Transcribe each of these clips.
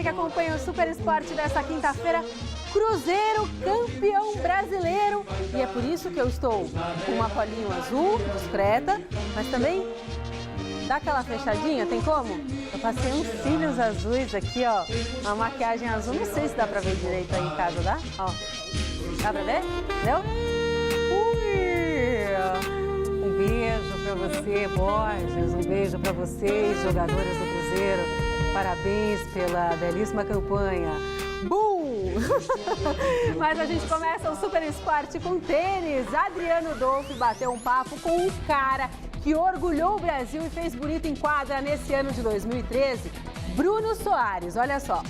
que acompanha o Super Esporte dessa quinta-feira. Cruzeiro campeão brasileiro. E é por isso que eu estou com um colinho azul, discreta, mas também dá aquela fechadinha, tem como? Eu passei uns cílios azuis aqui, ó, uma maquiagem azul, não sei se dá pra ver direito aí em casa, dá? Ó, dá pra ver? Entendeu? Um beijo pra você, Borges, um beijo pra vocês, jogadores do Cruzeiro. Parabéns pela belíssima campanha. Bum! Mas a gente começa o Super Esporte com tênis. Adriano Dolfi bateu um papo com um cara que orgulhou o Brasil e fez bonito em quadra nesse ano de 2013, Bruno Soares. Olha só.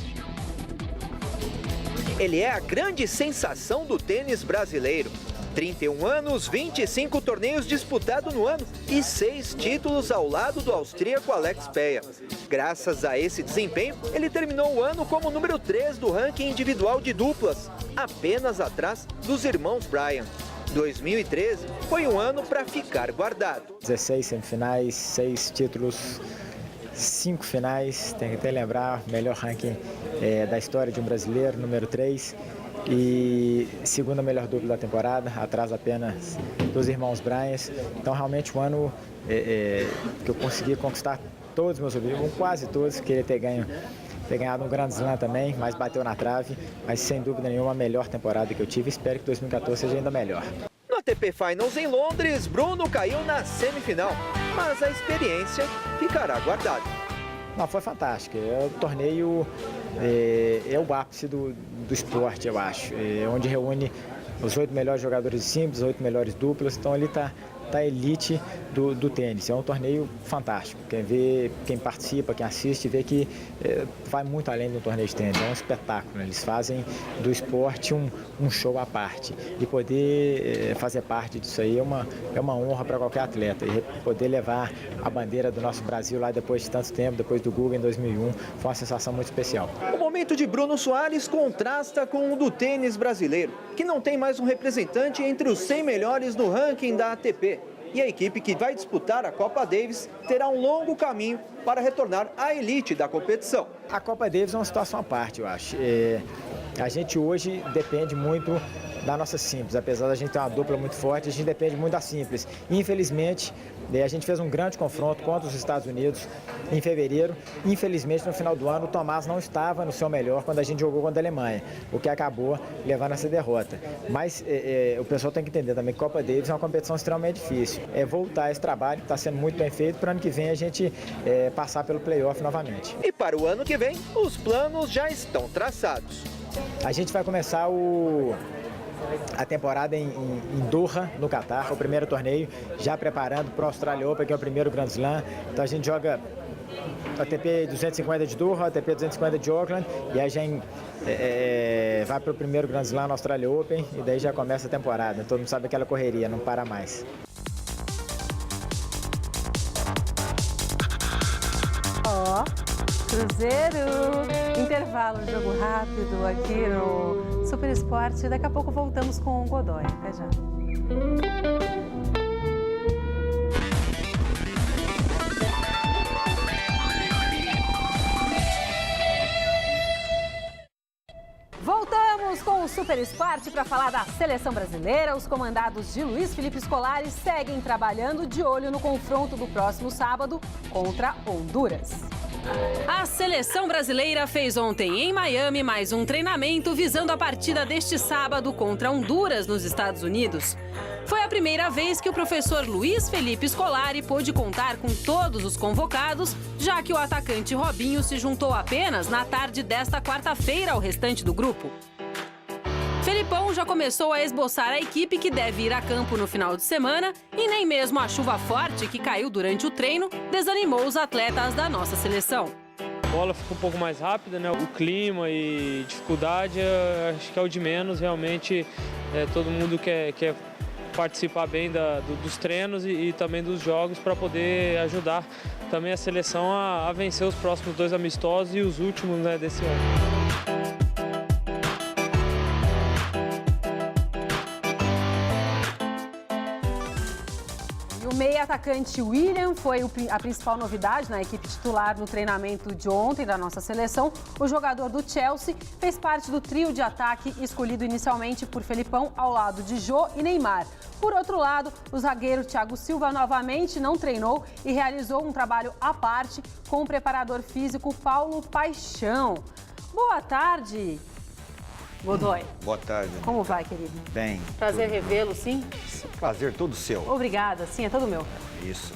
Ele é a grande sensação do tênis brasileiro. 31 anos, 25 torneios disputados no ano e 6 títulos ao lado do austríaco Alex Peia. Graças a esse desempenho, ele terminou o ano como número 3 do ranking individual de duplas, apenas atrás dos irmãos Bryan. 2013 foi um ano para ficar guardado. 16 semifinais, 6 títulos, 5 finais, tem que até lembrar, melhor ranking da história de um brasileiro, número 3. E segunda melhor dupla da temporada, atrás apenas dos irmãos Bryan. Então realmente um ano que eu consegui conquistar todos os meus objetivos, quase todos, queria ter ganhado um grande slam também, mas bateu na trave, mas sem dúvida nenhuma a melhor temporada que eu tive, espero que 2014 seja ainda melhor. No ATP Finals em Londres, Bruno caiu na semifinal, mas a experiência ficará guardada. Não, foi fantástico, o torneio é o ápice do esporte, eu acho, onde reúne os 8 melhores jogadores de simples, os 8 melhores duplas, então ali está a elite do tênis. É um torneio fantástico. Quem participa, quem assiste, vê que vai muito além do torneio de tênis. É um espetáculo. Né? Eles fazem do esporte um show à parte. E poder fazer parte disso aí é uma honra para qualquer atleta. E poder levar a bandeira do nosso Brasil lá depois de tanto tempo, depois do Guga em 2001, foi uma sensação muito especial. O momento de Bruno Soares contrasta com o do tênis brasileiro, que não tem mais um representante entre os 100 melhores no ranking da ATP. E a equipe que vai disputar a Copa Davis terá um longo caminho para retornar à elite da competição. A Copa Davis é uma situação à parte, eu acho. A gente hoje depende muito da nossa simples. Apesar da gente ter uma dupla muito forte, a gente depende muito da simples. Infelizmente, a gente fez um grande confronto contra os Estados Unidos em fevereiro. Infelizmente, no final do ano, o Tomás não estava no seu melhor quando a gente jogou contra a Alemanha, o que acabou levando essa derrota. Mas o pessoal tem que entender também que a Copa Davis é uma competição extremamente difícil. É voltar esse trabalho, que está sendo muito bem feito, para o ano que vem a gente passar pelo playoff novamente. E para o ano que vem, os planos já estão traçados. A gente vai começar a temporada em Doha, no Catar, o primeiro torneio, já preparando para o Australia Open, que é o primeiro Grand Slam. Então a gente joga ATP 250 de Doha, ATP 250 de Auckland, e aí já vai para o primeiro Grand Slam no Australia Open, e daí já começa a temporada. Todo mundo sabe aquela correria, não para mais. Ó, Cruzeiro! Intervalo, jogo rápido aqui no Super Esporte. Daqui a pouco voltamos com o Godoy. Até já. Voltamos com o Super Esporte para falar da seleção brasileira. Os comandados de Luiz Felipe Scolari seguem trabalhando de olho no confronto do próximo sábado contra Honduras. A seleção brasileira fez ontem em Miami mais um treinamento visando a partida deste sábado contra Honduras, nos Estados Unidos. Foi a primeira vez que o professor Luiz Felipe Scolari pôde contar com todos os convocados, já que o atacante Robinho se juntou apenas na tarde desta quarta-feira ao restante do grupo. Felipão já começou a esboçar a equipe que deve ir a campo no final de semana e nem mesmo a chuva forte que caiu durante o treino desanimou os atletas da nossa seleção. A bola fica um pouco mais rápida, né? O clima e dificuldade, acho que é o de menos. Realmente, todo mundo quer participar bem dos treinos e também dos jogos para poder ajudar também a seleção a vencer os próximos 2 amistosos e os últimos, né, desse ano. O meia atacante William foi a principal novidade na equipe titular no treinamento de ontem da nossa seleção. O jogador do Chelsea fez parte do trio de ataque escolhido inicialmente por Felipão ao lado de Jô e Neymar. Por outro lado, o zagueiro Thiago Silva novamente não treinou e realizou um trabalho à parte com o preparador físico Paulo Paixão. Boa tarde, Godoy. Boa tarde. Como vai, querido? Bem. Prazer revê-lo, sim? Prazer todo seu. Obrigada, sim, é todo meu. Isso.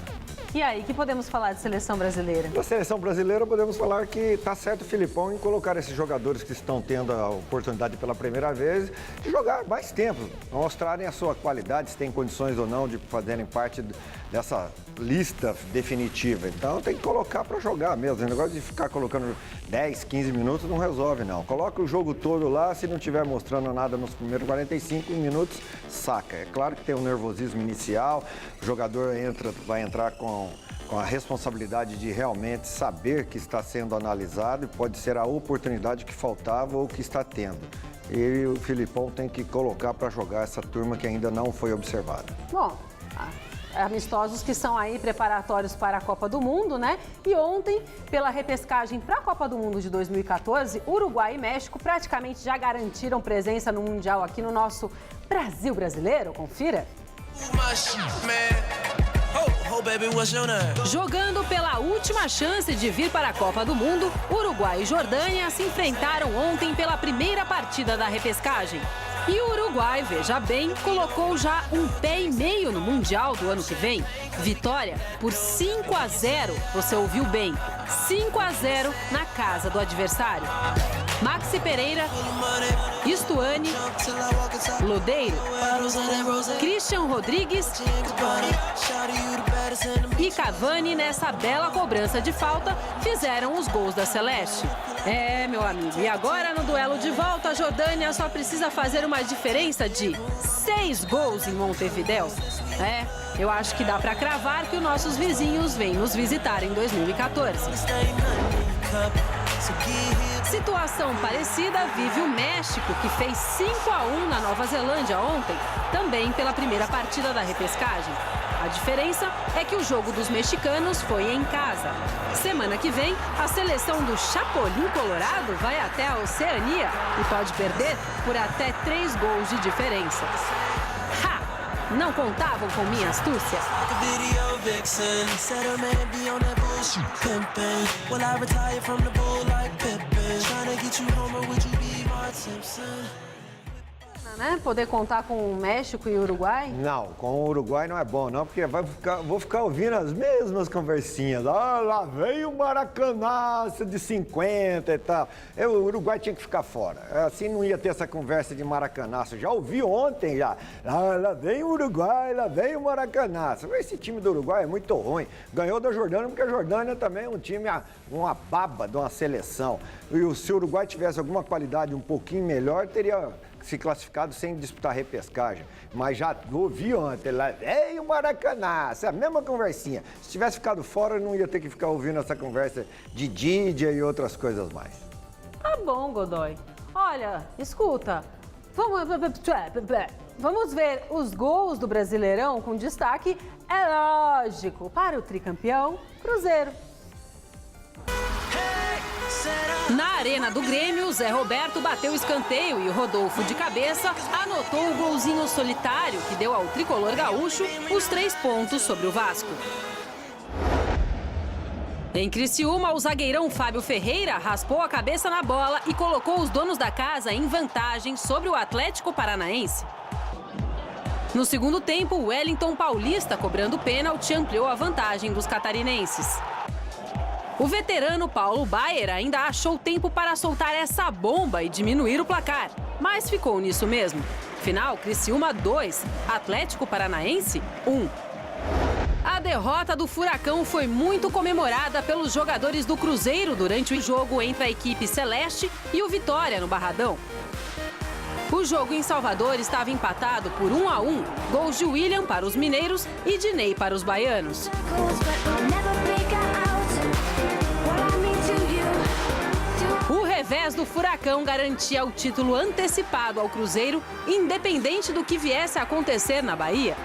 E aí, que podemos falar de seleção brasileira? Da seleção brasileira, podemos falar que está certo o Filipão em colocar esses jogadores que estão tendo a oportunidade pela primeira vez de jogar mais tempo, mostrarem a sua qualidade, se tem condições ou não de fazerem parte dessa lista definitiva. Então tem que colocar para jogar mesmo. O negócio de ficar colocando 10, 15 minutos não resolve, não. Coloca o jogo todo lá, se não estiver mostrando nada nos primeiros 45 minutos, saca. É claro que tem um nervosismo inicial, o jogador vai entrar com a responsabilidade de realmente saber que está sendo analisado e pode ser a oportunidade que faltava ou que está tendo. E o Filipão tem que colocar para jogar essa turma que ainda não foi observada. Bom, amistosos que são aí preparatórios para a Copa do Mundo, né? E ontem, pela repescagem para a Copa do Mundo de 2014, Uruguai e México praticamente já garantiram presença no Mundial aqui no nosso Brasil brasileiro. Confira. Jogando pela última chance de vir para a Copa do Mundo, Uruguai e Jordânia se enfrentaram ontem pela primeira partida da repescagem. E o Uruguai, veja bem, colocou já um pé e meio no Mundial do ano que vem. Vitória por 5-0, você ouviu bem, 5-0 na casa do adversário. Maxi Pereira, Stuani, Lodeiro, Christian Rodrigues e Cavani, nessa bela cobrança de falta, fizeram os gols da Celeste. É, meu amigo, e agora no duelo de volta, a Jordânia só precisa fazer uma diferença de 6 gols em Montevidéu. É, eu acho que dá pra cravar que os nossos vizinhos vêm nos visitar em 2014. Situação parecida vive o México, que fez 5-1 na Nova Zelândia ontem, também pela primeira partida da repescagem. A diferença é que o jogo dos mexicanos foi em casa. Semana que vem, a seleção do Chapolin Colorado vai até a Oceania e pode perder por até 3 gols de diferença. Ha! Não contavam com minha astúcia? Né? Poder contar com o México e o Uruguai? Não, com o Uruguai não é bom, não, porque vou ficar ouvindo as mesmas conversinhas. Ah, lá vem o Maracanaço de 50 e tal. O Uruguai tinha que ficar fora. Assim não ia ter essa conversa de Maracanaço. Já ouvi ontem já. Ah, lá vem o Uruguai, lá vem o Maracanaço. Esse time do Uruguai é muito ruim. Ganhou da Jordânia, porque a Jordânia também é um time, uma baba de uma seleção. E se o Uruguai tivesse alguma qualidade um pouquinho melhor, teria se classificado sem disputar repescagem. Mas já ouvi ontem, lá veio o Maracanã, essa mesma conversinha. Se tivesse ficado fora, não ia ter que ficar ouvindo essa conversa de Didia e outras coisas mais. Tá bom, Godoy. Olha, escuta, vamos ver os gols do Brasileirão com destaque, é lógico, para o tricampeão Cruzeiro. Na arena do Grêmio, o Zé Roberto bateu o escanteio e o Rodolfo, de cabeça, anotou o golzinho solitário que deu ao tricolor gaúcho os 3 pontos sobre o Vasco. Em Criciúma, o zagueirão Fábio Ferreira raspou a cabeça na bola e colocou os donos da casa em vantagem sobre o Atlético Paranaense. No segundo tempo, o Wellington Paulista, cobrando pênalti, ampliou a vantagem dos catarinenses. O veterano Paulo Baier ainda achou tempo para soltar essa bomba e diminuir o placar, mas ficou nisso mesmo. Final, Criciúma 2, Atlético Paranaense 1. A derrota do Furacão foi muito comemorada pelos jogadores do Cruzeiro durante o jogo entre a equipe celeste e o Vitória no Barradão. O jogo em Salvador estava empatado por 1-1, gols de William para os mineiros e de Ney para os baianos. O revés do Furacão garantia o título antecipado ao Cruzeiro, independente do que viesse a acontecer na Bahia.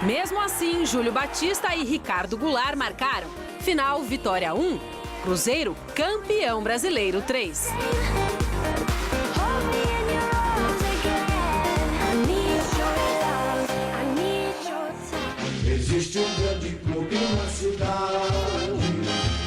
Mesmo assim, Júlio Batista e Ricardo Goulart marcaram. Final, Vitória 1, Cruzeiro campeão brasileiro 3. Existe um grande clube na cidade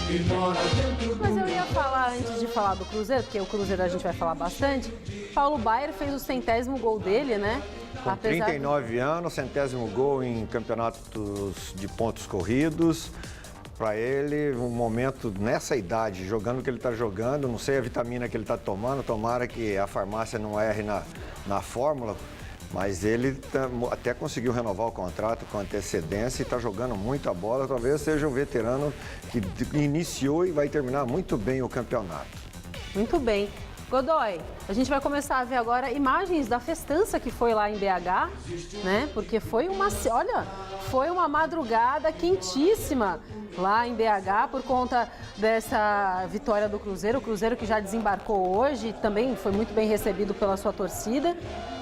que mora dentro do... Mas eu ia falar, antes de falar do Cruzeiro, porque o Cruzeiro a gente vai falar bastante, Paulo Baier fez o 100º gol dele, né? Com 39 anos, 100º gol em campeonatos de pontos corridos. Para ele, um momento nessa idade, jogando o que ele está jogando, não sei a vitamina que ele está tomando, tomara que a farmácia não erre na fórmula, mas ele até conseguiu renovar o contrato com antecedência e está jogando muita bola. Talvez seja um veterano que iniciou e vai terminar muito bem o campeonato. Muito bem. Godoy, a gente vai começar a ver agora imagens da festança que foi lá em BH, né? Porque foi uma madrugada quentíssima lá em BH por conta dessa vitória do Cruzeiro. O Cruzeiro que já desembarcou hoje, também foi muito bem recebido pela sua torcida,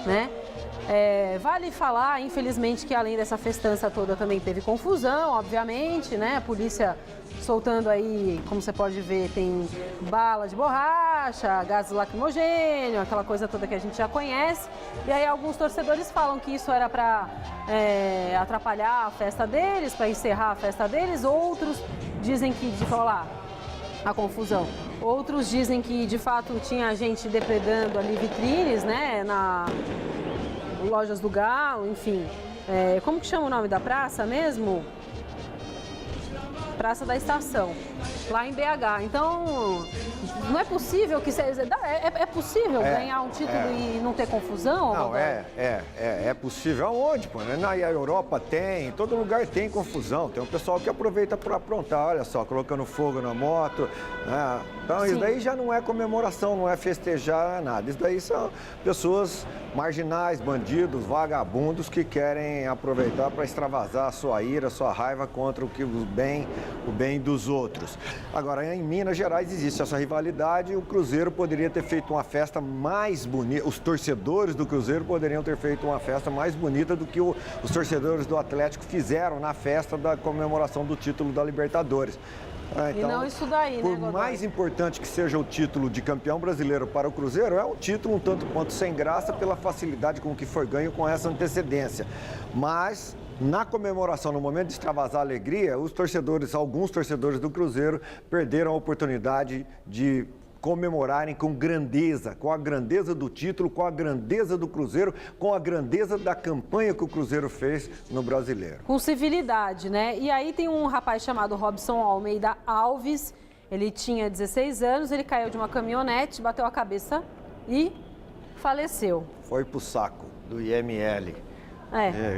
né? Vale falar, infelizmente, que além dessa festança toda também teve confusão, obviamente, né? A polícia soltando aí, como você pode ver, tem bala de borracha, gás lacrimogêneo, aquela coisa toda que a gente já conhece. E aí alguns torcedores falam que isso era para atrapalhar a festa deles, para encerrar a festa deles. Outros dizem que, a confusão. Outros dizem que, de fato, tinha gente depredando ali vitrines, né? Lojas do Galo, enfim. Como que chama o nome da praça mesmo? Praça da Estação, lá em BH. Então, não é possível que seja... É possível ganhar um título e não ter confusão? Não, é possível. Aonde, pô? Na Europa tem, em todo lugar tem confusão. Tem um pessoal que aproveita para aprontar, olha só, colocando fogo na moto, né? Então, Sim. Isso daí já não é comemoração, não é festejar nada. Isso daí são pessoas marginais, bandidos, vagabundos que querem aproveitar para extravasar a sua ira, a sua raiva contra o bem dos outros. Agora, em Minas Gerais existe essa rivalidade e o Cruzeiro poderia ter feito uma festa mais bonita, os torcedores do Cruzeiro poderiam ter feito uma festa mais bonita do que os torcedores do Atlético fizeram na festa da comemoração do título da Libertadores. Então, e não isso daí, né, por Godoy? mais importante que seja o título de campeão brasileiro para o Cruzeiro, é um título um tanto quanto sem graça pela facilidade com que foi ganho com essa antecedência. Mas, na comemoração, no momento de extravasar a alegria, alguns torcedores do Cruzeiro perderam a oportunidade de comemorarem com grandeza, com a grandeza do título, com a grandeza do Cruzeiro, com a grandeza da campanha que o Cruzeiro fez no Brasileiro. Com civilidade, né? E aí tem um rapaz chamado Robson Almeida Alves, ele tinha 16 anos, ele caiu de uma caminhonete, bateu a cabeça e faleceu. Foi pro saco do IML.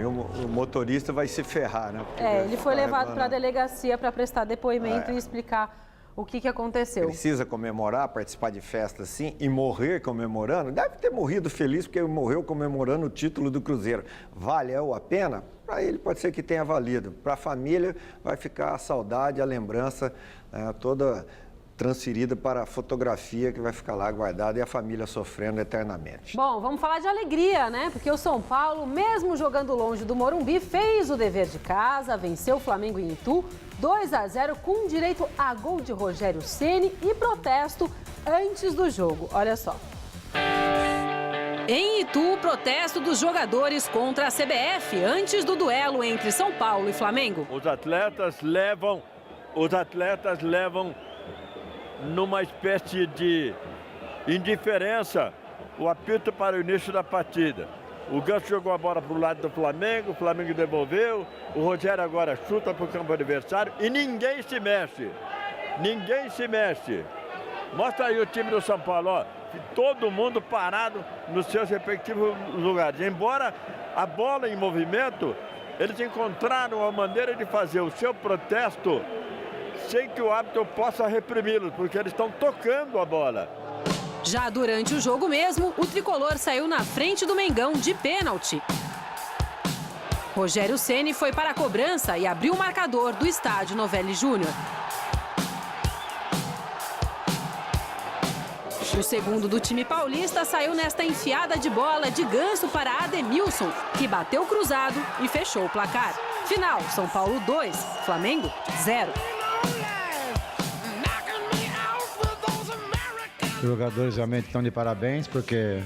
E o motorista vai se ferrar, né? Ele foi levado para a delegacia para prestar depoimento e explicar o que aconteceu. Precisa comemorar, participar de festa assim e morrer comemorando? Deve ter morrido feliz porque morreu comemorando o título do Cruzeiro. Valeu a pena? Para ele pode ser que tenha valido. Para a família vai ficar a saudade, a lembrança toda transferida para a fotografia que vai ficar lá guardada e a família sofrendo eternamente. Bom, vamos falar de alegria, né? Porque o São Paulo, mesmo jogando longe do Morumbi, fez o dever de casa, venceu o Flamengo em Itu, 2-0, com direito a gol de Rogério Ceni e protesto antes do jogo. Olha só. Em Itu, protesto dos jogadores contra a CBF antes do duelo entre São Paulo e Flamengo. Os atletas levam numa espécie de indiferença o apito para o início da partida. O Ganso jogou a bola para o lado do Flamengo, o Flamengo devolveu, o Rogério agora chuta para o campo adversário e ninguém se mexe. Ninguém se mexe. Mostra aí o time do São Paulo, ó, todo mundo parado nos seus respectivos lugares. Embora a bola em movimento, eles encontraram a maneira de fazer o seu protesto sem que o árbitro possa reprimi-los, porque eles estão tocando a bola. Já durante o jogo mesmo, o tricolor saiu na frente do Mengão de pênalti. Rogério Ceni foi para a cobrança e abriu o marcador do estádio Novelli Júnior. O segundo do time paulista saiu nesta enfiada de bola de Ganso para Ademilson, que bateu cruzado e fechou o placar. Final, São Paulo 2, Flamengo 0. Os jogadores realmente estão de parabéns, porque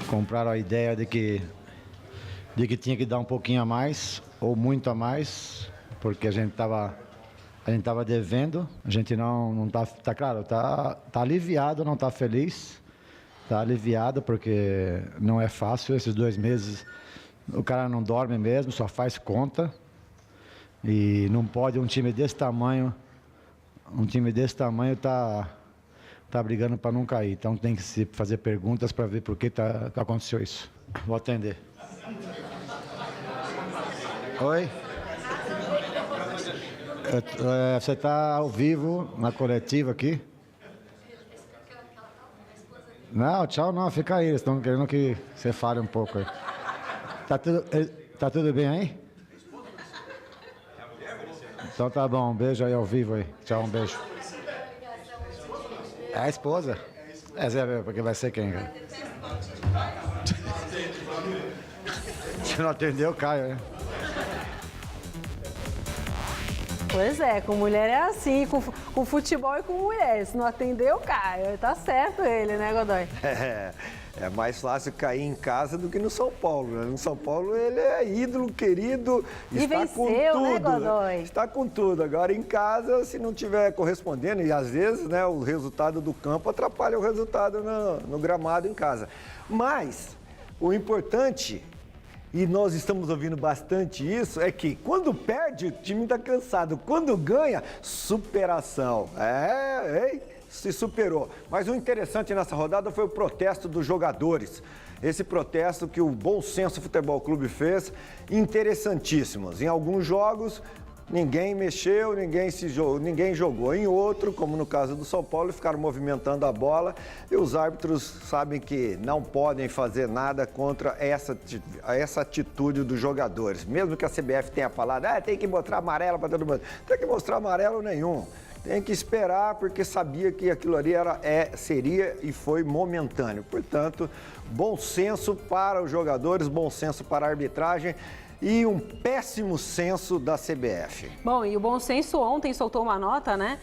compraram a ideia de que tinha que dar um pouquinho a mais, ou muito a mais, porque a gente estava devendo, a gente não tá claro, tá aliviado, não tá feliz, tá aliviado porque não é fácil esses 2 meses, o cara não dorme mesmo, só faz conta, e não pode um time desse tamanho tá brigando para não cair, então tem que se fazer perguntas para ver por que aconteceu isso. Vou atender. Oi? Você está ao vivo na coletiva aqui? Não, tchau não, fica aí, eles estão querendo que você fale um pouco aí. Tá tudo bem aí? Então tá bom, um beijo aí ao vivo aí. Tchau, um beijo. É a esposa? Porque vai ser quem, cara? Se não atendeu, Caio, né? Pois é, com mulher é assim, com futebol e com mulher. Se não atendeu, Caio. Tá certo ele, né, Godoy? É mais fácil cair em casa do que no São Paulo, né? No São Paulo ele é ídolo, querido, e está venceu, com tudo. Né, Godoy? Está com tudo. Agora em casa, se não tiver correspondendo, e às vezes, né, o resultado do campo atrapalha o resultado no gramado em casa. Mas o importante, e nós estamos ouvindo bastante isso, é que quando perde, o time está cansado. Quando ganha, superação. Se superou. Mas o interessante nessa rodada foi o protesto dos jogadores. Esse protesto que o Bom Senso Futebol Clube fez, interessantíssimos. Em alguns jogos, ninguém mexeu, ninguém jogou. Em outro, como no caso do São Paulo, ficaram movimentando a bola e os árbitros sabem que não podem fazer nada contra essa atitude dos jogadores. Mesmo que a CBF tenha falado, tem que mostrar amarelo para todo mundo. Não tem que mostrar amarelo nenhum. Tem que esperar, porque sabia que aquilo ali seria e foi momentâneo. Portanto, bom senso para os jogadores, bom senso para a arbitragem e um péssimo senso da CBF. Bom, e o Bom Senso ontem soltou uma nota, né?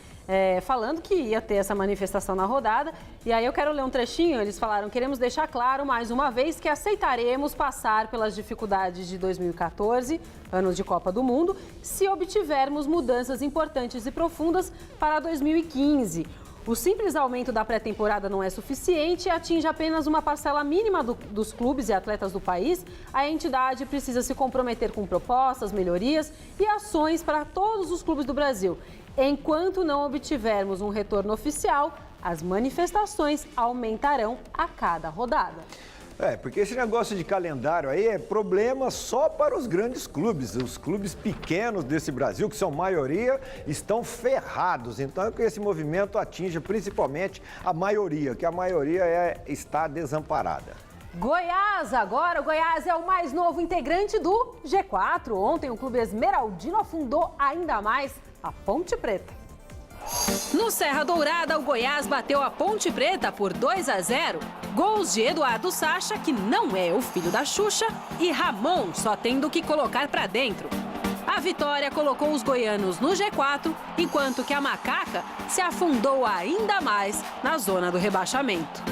Falando que ia ter essa manifestação na rodada. E aí eu quero ler um trechinho. Eles falaram: queremos deixar claro mais uma vez que aceitaremos passar pelas dificuldades de 2014, anos de Copa do Mundo, se obtivermos mudanças importantes e profundas para 2015. O simples aumento da pré-temporada não é suficiente e atinge apenas uma parcela mínima dos clubes e atletas do país. A entidade precisa se comprometer com propostas, melhorias e ações para todos os clubes do Brasil. Enquanto não obtivermos um retorno oficial, as manifestações aumentarão a cada rodada. Porque esse negócio de calendário aí é problema só para os grandes clubes. Os clubes pequenos desse Brasil, que são maioria, estão ferrados. Então é que esse movimento atinge principalmente a maioria, que a maioria está desamparada. Goiás, agora o Goiás é o mais novo integrante do G4. Ontem o clube esmeraldino afundou ainda mais a Ponte Preta. No Serra Dourada, o Goiás bateu a Ponte Preta por 2-0. Gols de Eduardo Sacha, que não é o filho da Xuxa, e Ramon só tendo que colocar pra dentro. A vitória colocou os goianos no G4, enquanto que a Macaca se afundou ainda mais na zona do rebaixamento.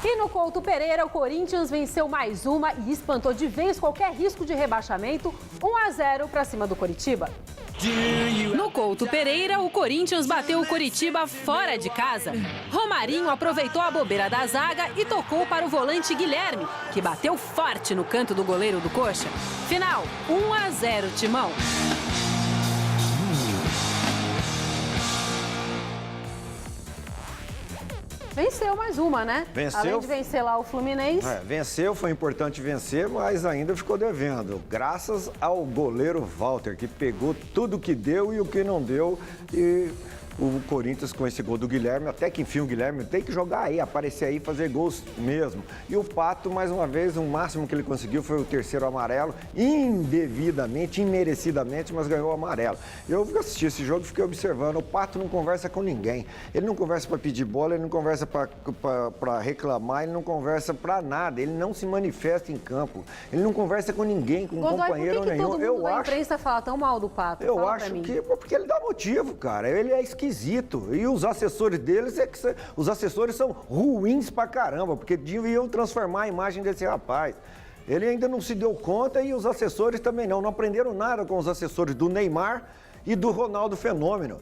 E no Couto Pereira, o Corinthians venceu mais uma e espantou de vez qualquer risco de rebaixamento, 1-0 para cima do Coritiba. No Couto Pereira, o Corinthians bateu o Coritiba fora de casa. Romarinho aproveitou a bobeira da zaga e tocou para o volante Guilherme, que bateu forte no canto do goleiro do Coxa. Final, 1-0 Timão. Venceu mais uma, né? Venceu. Além de vencer lá o Fluminense. Venceu, foi importante vencer, mas ainda ficou devendo. Graças ao goleiro Walter, que pegou tudo que deu e o que não deu e o Corinthians com esse gol do Guilherme, até que enfim o Guilherme tem que jogar aí, aparecer aí, fazer gols mesmo. E o Pato, mais uma vez, o máximo que ele conseguiu foi o terceiro amarelo, indevidamente, imerecidamente, mas ganhou o amarelo. Eu assisti esse jogo e fiquei observando, o Pato não conversa com ninguém. Ele não conversa para pedir bola, ele não conversa para reclamar, ele não conversa para nada, ele não se manifesta em campo, ele não conversa com ninguém, com Godoy, companheiro por que nenhum. Todo mundo da imprensa fala tão mal do Pato? Eu Fala acho que porque ele dá motivo, cara. Ele é esquisito. E os assessores deles, os assessores são ruins pra caramba, porque deviam transformar a imagem desse rapaz. Ele ainda não se deu conta e os assessores também não. Não aprenderam nada com os assessores do Neymar e do Ronaldo Fenômeno.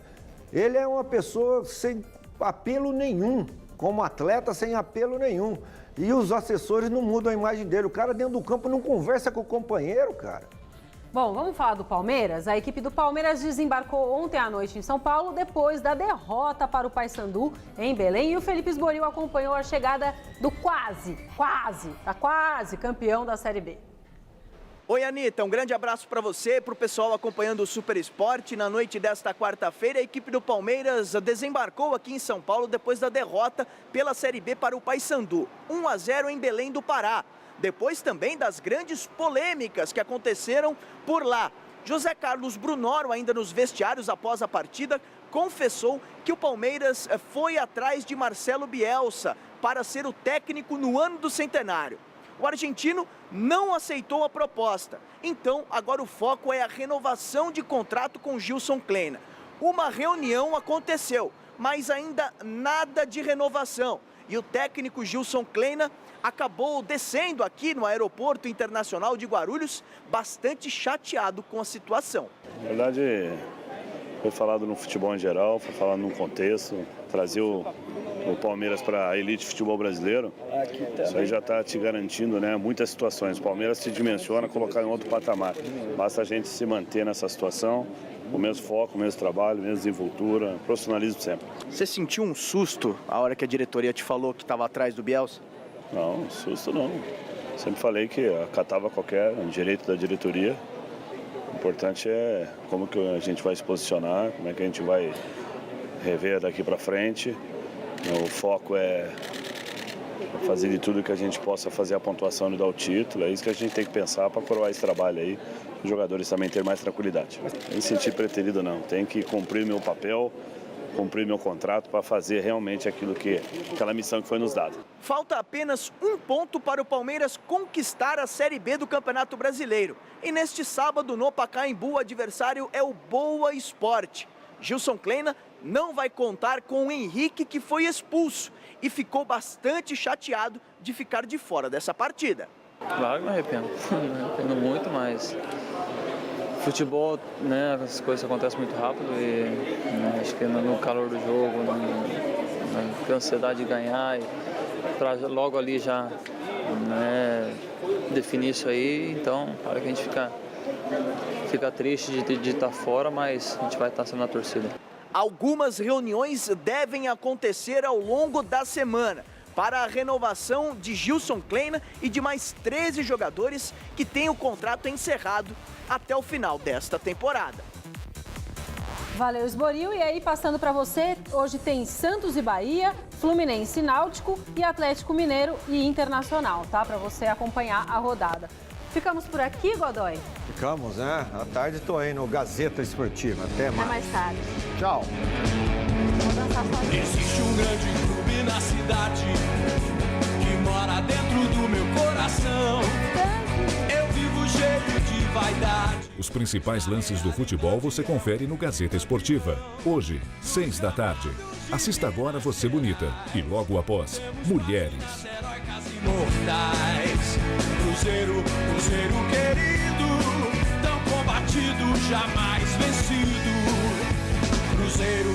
Ele é uma pessoa sem apelo nenhum, como atleta sem apelo nenhum. E os assessores não mudam a imagem dele. O cara dentro do campo não conversa com o companheiro, cara. Bom, vamos falar do Palmeiras? A equipe do Palmeiras desembarcou ontem à noite em São Paulo depois da derrota para o Paysandu em Belém. E o Felipe Esboril acompanhou a chegada do quase campeão da Série B. Oi, Anitta, um grande abraço para você e para o pessoal acompanhando o Super Esporte. Na noite desta quarta-feira, a equipe do Palmeiras desembarcou aqui em São Paulo depois da derrota pela Série B para o Paysandu, 1-0 em Belém do Pará. Depois também das grandes polêmicas que aconteceram por lá. José Carlos Brunoro, ainda nos vestiários após a partida, confessou que o Palmeiras foi atrás de Marcelo Bielsa para ser o técnico no ano do centenário. O argentino não aceitou a proposta. Então, agora o foco é a renovação de contrato com Gilson Kleina. Uma reunião aconteceu, mas ainda nada de renovação. E o técnico Gilson Kleina acabou descendo aqui no Aeroporto Internacional de Guarulhos, bastante chateado com a situação. Na verdade, foi falado no futebol em geral, foi falado num contexto, trazer o Palmeiras para a elite futebol brasileiro. Isso aí já está te garantindo, né, muitas situações. O Palmeiras se dimensiona, colocar em outro patamar. Basta a gente se manter nessa situação, o mesmo foco, o mesmo trabalho, a mesma desenvoltura, profissionalismo sempre. Você sentiu um susto a hora que a diretoria te falou que estava atrás do Bielsa? Não, susto não. Sempre falei que acatava qualquer direito da diretoria. O importante é como que a gente vai se posicionar, como é que a gente vai rever daqui para frente. O foco é fazer de tudo que a gente possa fazer a pontuação e dar o título. É isso que a gente tem que pensar para coroar esse trabalho aí. Os jogadores também terem mais tranquilidade. Nem sentir preterido não. Tem que cumprir meu papel, cumprir meu contrato para fazer realmente aquela missão que foi nos dada. Falta apenas um ponto para o Palmeiras conquistar a Série B do Campeonato Brasileiro. E neste sábado, no Pacaembu, o adversário é o Boa Esporte. Gilson Kleina não vai contar com o Henrique, que foi expulso e ficou bastante chateado de ficar de fora dessa partida. Claro que me arrependo. Me arrependo muito, mas futebol, né, as coisas acontecem muito rápido e né, acho que no calor do jogo, na ansiedade de ganhar, para logo ali já né, definir isso aí, então para que a gente fica triste de estar fora, mas a gente vai estar sendo na torcida. Algumas reuniões devem acontecer ao longo da semana para a renovação de Gilson Kleina e de mais 13 jogadores que têm o contrato encerrado até o final desta temporada. Valeu, Esboril. E aí, passando para você, hoje tem Santos e Bahia, Fluminense e Náutico e Atlético Mineiro e Internacional, tá? Para você acompanhar a rodada. Ficamos por aqui, Godoy? Ficamos, né? À tarde estou aí no Gazeta Esportiva. Até mais. Até mais tarde. Tchau. Existe um grande clube na cidade que mora dentro do meu coração. Eu vivo cheio de vaidade. Os principais lances do futebol você confere no Gazeta Esportiva. Hoje, 6 da tarde. Assista agora Você Bonita. E logo após, Mulheres. Imortais. Cruzeiro querido, tão combatido, jamais vencido. Cruzeiro